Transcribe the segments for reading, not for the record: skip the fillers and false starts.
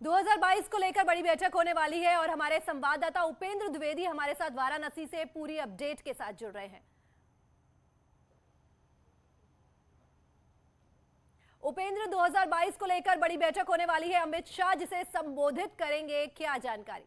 2022 को लेकर बड़ी बैठक होने वाली है और हमारे संवाददाता उपेंद्र द्विवेदी हमारे साथ वाराणसी से पूरी अपडेट के साथ जुड़ रहे हैं। उपेंद्र, 2022 को लेकर बड़ी बैठक होने वाली है, अमित शाह जिसे संबोधित करेंगे, क्या जानकारी?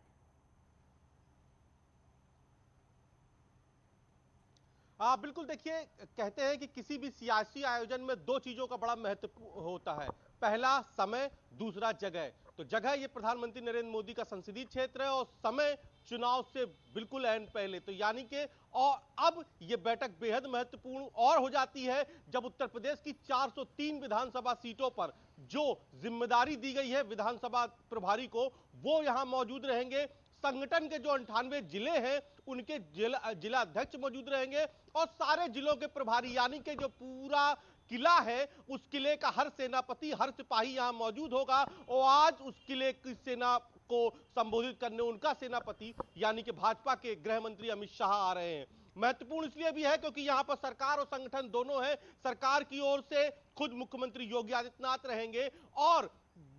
बिल्कुल, देखिए, कहते हैं कि किसी भी सियासी आयोजन में दो चीजों का बड़ा महत्व होता है। पहला समय, दूसरा जगह। तो जगह ये प्रधानमंत्री नरेंद्र मोदी का संसदीय क्षेत्र है और समय चुनाव से बिल्कुल एंड पहले। तो यानी कि और अब ये बैठक बेहद महत्वपूर्ण और हो जाती है जब उत्तर प्रदेश की 403 विधानसभा सीटों पर जो जिम्मेदारी दी गई है विधानसभा प्रभारी को, वो यहां मौजूद रहेंगे। संगठन के जो 98 जिले हैं उनके जिला अध्यक्ष मौजूद रहेंगे और सारे जिलों के प्रभारी, यानी कि जो पूरा किला है उस किले का हर सेनापति, हर सिपाही यहां मौजूद होगा। और आज उस किले की सेना को संबोधित करने उनका सेनापति यानी कि भाजपा के गृह मंत्री अमित शाह आ रहे हैं। महत्वपूर्ण इसलिए भी है क्योंकि यहां पर सरकार और संगठन दोनों है। सरकार की ओर से खुद मुख्यमंत्री योगी आदित्यनाथ रहेंगे और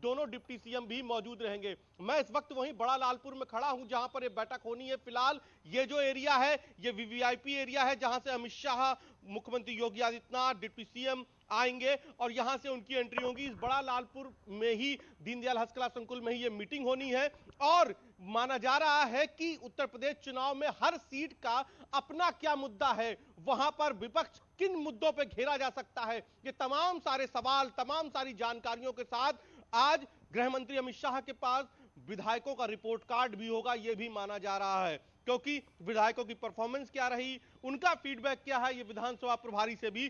दोनों डिप्टी सीएम भी मौजूद रहेंगे। मैं इस वक्त वहीं बड़ा लालपुर में खड़ा हूं जहां पर ये बैठक होनी है। फिलहाल ये जो एरिया है ये वीवीआईपी एरिया है जहां से अमित शाह, मुख्यमंत्री योगी आदित्यनाथ, डिप्टी सीएम आएंगे और यहां से उनकी एंट्री होगी। इस बड़ा लालपुर में ही दीनदयाल हस्तकला संकुल में ही ये मीटिंग होनी है और माना जा रहा है कि उत्तर प्रदेश चुनाव में हर सीट का अपना क्या मुद्दा है, वहां पर विपक्ष किन मुद्दों पर घेरा जा सकता है, ये तमाम सारे सवाल, तमाम सारी जानकारियों के साथ आज गृह मंत्री अमित शाह के पास विधायकों का रिपोर्ट कार्ड भी होगा, यह भी माना जा रहा है। क्योंकि विधायकों की परफॉर्मेंस क्या रही, उनका फीडबैक क्या है, ये विधानसभा प्रभारी से भी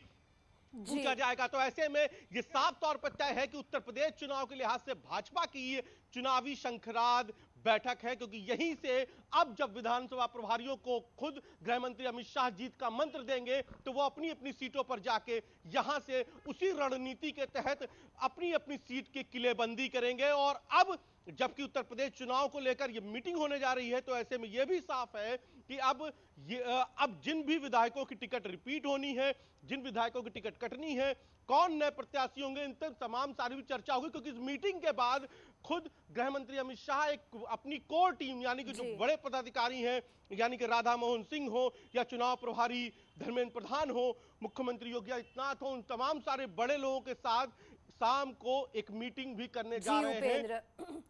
पूछा जाएगा। तो ऐसे में ये साफ तौर पर तय है कि उत्तर प्रदेश चुनाव के लिहाज से भाजपा की ये चुनावी शंखनाद बैठक है, क्योंकि यहीं से अब जब विधानसभा प्रभारियों को खुद गृह मंत्री अमित शाह जीत का मंत्र देंगे तो वो अपनी अपनी सीटों पर जाके यहां से उसी रणनीति के तहत अपनी अपनी सीट की किलेबंदी करेंगे। और अब जबकि उत्तर प्रदेश चुनाव को लेकर यह मीटिंग होने जा रही है तो ऐसे में यह भी साफ है कि अब जिन भी विधायकों की टिकट रिपीट होनी है, जिन विधायकों की टिकट कटनी है, कौन नए प्रत्याशी होंगे, इन तमाम सारी भी चर्चा होगी। क्योंकि इस मीटिंग के बाद खुद गृह मंत्री अमित शाह एक अपनी कोर टीम यानी कि जो बड़े पदाधिकारी हैं, यानी कि राधा मोहन सिंह हो या चुनाव प्रभारी धर्मेंद्र प्रधान हो, मुख्यमंत्री योगी आदित्यनाथ हो, उन तमाम सारे बड़े लोगों के साथ शाम को एक मीटिंग भी करने जा रहे हैं।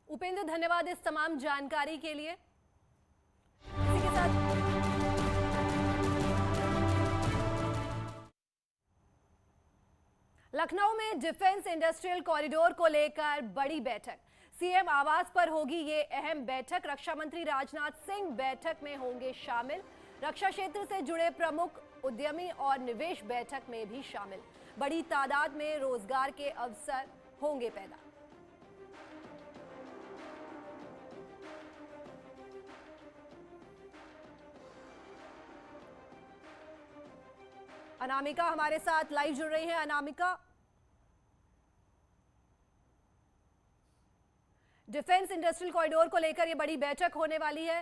उपेंद्र, धन्यवाद इस तमाम जानकारी के लिए। इसी के साथ लखनऊ में डिफेंस इंडस्ट्रियल कॉरिडोर को लेकर बड़ी बैठक, सीएम आवास पर होगी ये अहम बैठक। रक्षा मंत्री राजनाथ सिंह बैठक में होंगे शामिल। रक्षा क्षेत्र से जुड़े प्रमुख उद्यमी और निवेश बैठक में भी शामिल। बड़ी तादाद में रोजगार के अवसर होंगे पैदा। अनामिका हमारे साथ लाइव जुड़ रही है। अनामिका, डिफेंस इंडस्ट्रियल कॉरिडोर को लेकर यह बड़ी बैठक होने वाली है,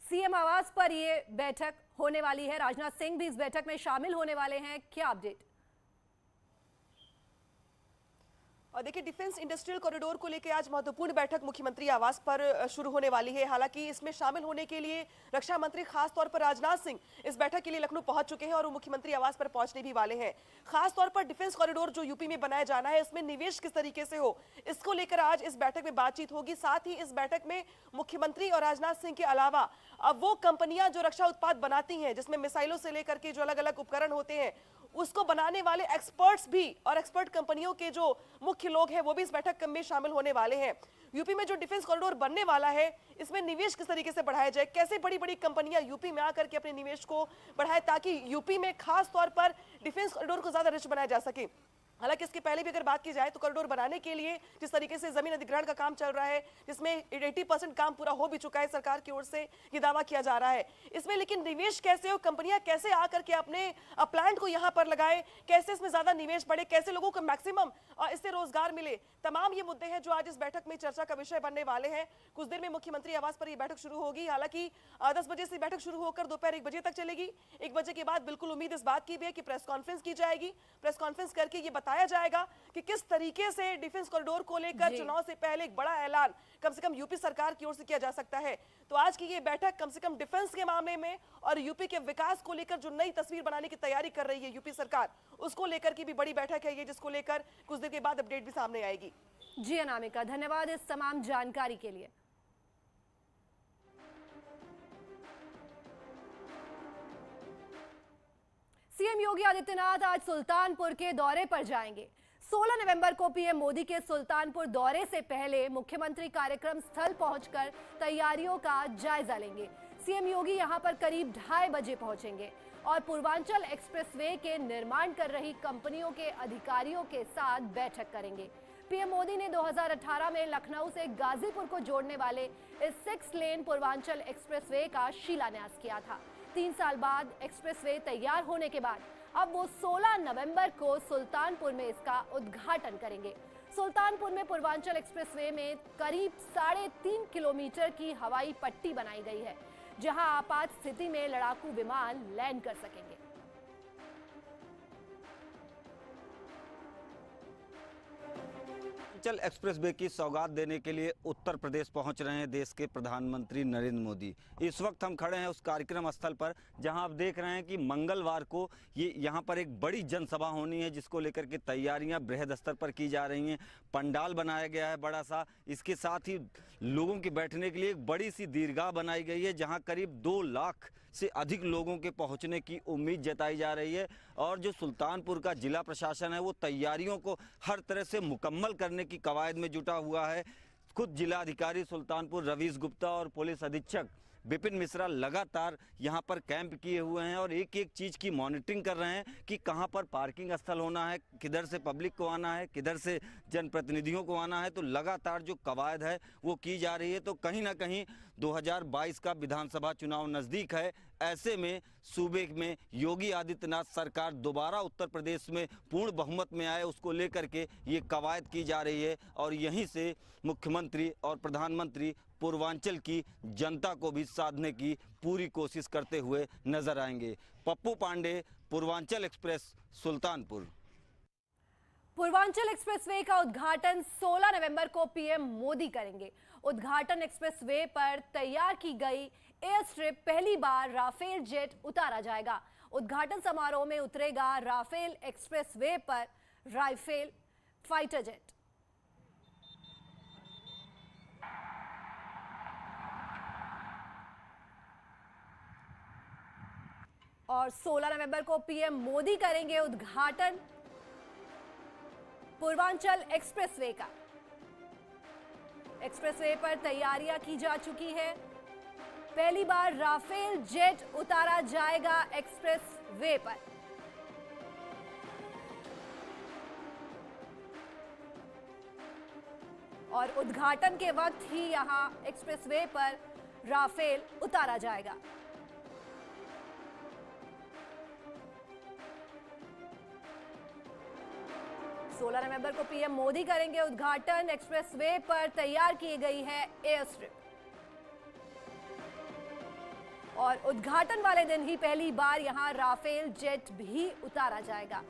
सीएम आवास पर यह बैठक होने वाली है, राजनाथ सिंह भी इस बैठक में शामिल होने वाले हैं, क्या अपडेट? और देखिए, डिफेंस इंडस्ट्रियल कॉरिडोर को लेकर आज महत्वपूर्ण बैठक मुख्यमंत्री आवास पर शुरू होने वाली है। हालांकि इसमें शामिल होने के लिए रक्षा मंत्री खास तौर पर राजनाथ सिंह इस बैठक के लिए लखनऊ पहुंच चुके हैं और वो मुख्यमंत्री आवास पर पहुंचने भी वाले हैं। खास तौर पर डिफेंस कॉरिडोर जो यूपी में बनाया जाना है, इसमें निवेश किस तरीके से हो, इसको लेकर आज इस बैठक में बातचीत होगी। साथ ही इस बैठक में मुख्यमंत्री और राजनाथ सिंह के अलावा अब वो कंपनियां जो रक्षा उत्पाद बनाती हैं, जिसमें मिसाइलों से लेकर के जो अलग अलग उपकरण होते हैं, उसको बनाने वाले एक्सपर्ट्स भी और एक्सपर्ट कंपनियों के जो मुख्य लोग हैं वो भी इस बैठक में शामिल होने वाले हैं। यूपी में जो डिफेंस कॉरिडोर बनने वाला है, इसमें निवेश किस तरीके से बढ़ाया जाए, कैसे बड़ी बड़ी कंपनियां यूपी में आकर के अपने निवेश को बढ़ाए ताकि यूपी में खास तौर पर डिफेंस कॉरिडोर को ज्यादा रिच बनाया जा सके। हालांकि इसके पहले भी अगर बात की जाए तो कॉरिडोर बनाने के लिए जिस तरीके से जमीन अधिग्रहण का काम चल रहा है, जिसमें 80% काम पूरा हो भी चुका है, सरकार की ओर से ये दावा किया जा रहा है इसमें, लेकिन निवेश कैसे हो, कंपनियां कैसे आकर के अपने प्लांट को यहां पर लगाए, कैसे इसमें ज्यादा निवेश बढ़े, कैसे लोगों को मैक्सिमम इससे रोजगार मिले तमाम ये मुद्दे हैं जो आज इस बैठक में चर्चा का विषय बनने वाले हैं। कुछ देर में मुख्यमंत्री आवास पर ये बैठक शुरू होगी। हालांकि 10 बजे से बैठक शुरू होकर दोपहर 1 बजे तक चलेगी। 1 बजे के बाद बिल्कुल उम्मीद इस बात की भी है कि प्रेस कॉन्फ्रेंस की जाएगी। प्रेस कॉन्फ्रेंस करके ये बताया जाएगा कि किस तरीके से डिफेंस कॉरिडोर को लेकर चुनाव से पहले एक बड़ा ऐलान कम से कम यूपी सरकार की ओर से किया जा सकता है। तो आज की ये बैठक कम से कम डिफेंस के मामले में और यूपी के विकास को लेकर जो नई तस्वीर बनाने की तैयारी कर रही है यूपी सरकार, उसको लेकर की भी बड़ी बैठक है ये, जिसको लेकर कुछ देर के बाद अपडेट भी सामने आएगी। जी अनामिका, धन्यवाद इस तमाम जानकारी के लिए। सीएम योगी आदित्यनाथ आज सुल्तानपुर के दौरे पर जाएंगे। 16 नवंबर को पीएम मोदी के सुल्तानपुर दौरे से पहले मुख्यमंत्री कार्यक्रम स्थल पहुंचकर तैयारियों का जायजा लेंगे। सीएम योगी यहां पर करीब 2:30 बजे पहुंचेंगे और पूर्वांचल एक्सप्रेसवे के निर्माण कर रही कंपनियों के अधिकारियों के साथ बैठक करेंगे। पीएम मोदी ने 2018 में लखनऊ से गाजीपुर को जोड़ने वाले इस 6 लेन पूर्वांचल एक्सप्रेसवे का शिलान्यास किया था। 3 साल बाद एक्सप्रेसवे तैयार होने के बाद अब वो 16 नवंबर को सुल्तानपुर में इसका उद्घाटन करेंगे। सुल्तानपुर में पूर्वांचल एक्सप्रेसवे में करीब 3.5 किलोमीटर की हवाई पट्टी बनाई गई है, जहां आपात स्थिति में लड़ाकू विमान लैंड कर सकेंगे। पूर्वांचल एक्सप्रेसवे की सौगात देने के लिए उत्तर प्रदेश पहुंच रहे हैं देश के प्रधानमंत्री नरेंद्र मोदी। इस वक्त हम खड़े हैं उस कार्यक्रम स्थल पर जहां आप देख रहे हैं कि मंगलवार को ये यहां पर एक बड़ी जनसभा होनी है, जिसको लेकर के तैयारियां बृहद स्तर पर की जा रही हैं। पंडाल बनाया गया है बड़ा सा, इसके साथ ही लोगों के बैठने के लिए एक बड़ी सी दीर्घा बनाई गई है, जहाँ करीब 2 लाख से अधिक लोगों के पहुंचने की उम्मीद जताई जा रही है। और जो सुल्तानपुर का जिला प्रशासन है वो तैयारियों को हर तरह से मुकम्मल करने की कवायद में जुटा हुआ है। खुद जिलाधिकारी सुल्तानपुर रवीश गुप्ता और पुलिस अधीक्षक विपिन मिश्रा लगातार यहां पर कैंप किए हुए हैं और एक एक चीज़ की मॉनिटरिंग कर रहे हैं कि कहां पर पार्किंग स्थल होना है, किधर से पब्लिक को आना है, किधर से जनप्रतिनिधियों को आना है। तो लगातार जो कवायद है वो की जा रही है। तो कहीं ना कहीं 2022 का विधानसभा चुनाव नज़दीक है। ऐसे में सूबे में योगी आदित्यनाथ सरकार दोबारा उत्तर प्रदेश में पूर्ण बहुमत में आए, उसको लेकर के ये कवायद की जा रही है। और यहीं से मुख्यमंत्री और प्रधानमंत्री पूर्वांचल की जनता को भी साधने की पूरी कोशिश करते हुए नजर आएंगे। पप्पू पांडे, पूर्वांचल एक्सप्रेस, सुल्तानपुर। पूर्वांचल एक्सप्रेसवे का उद्घाटन 16 नवंबर को पीएम मोदी करेंगे। उद्घाटन एक्सप्रेसवे पर तैयार की गई एयर स्ट्रिप पहली बार राफेल जेट उतारा जाएगा। उद्घाटन समारोह में उतरेगा राफेल एक्सप्रेसवे पर राफेल फाइटर जेट। और 16 नवंबर को पीएम मोदी करेंगे उद्घाटन पूर्वांचल एक्सप्रेसवे का। एक्सप्रेसवे पर तैयारियां की जा चुकी है। पहली बार राफेल जेट उतारा जाएगा एक्सप्रेसवे पर। और उद्घाटन के वक्त ही यहां एक्सप्रेसवे पर राफेल उतारा जाएगा। 16 नवंबर को पीएम मोदी करेंगे उद्घाटन। एक्सप्रेसवे पर तैयार की गई है एयर स्ट्रिप और उद्घाटन वाले दिन ही पहली बार यहां राफेल जेट भी उतारा जाएगा।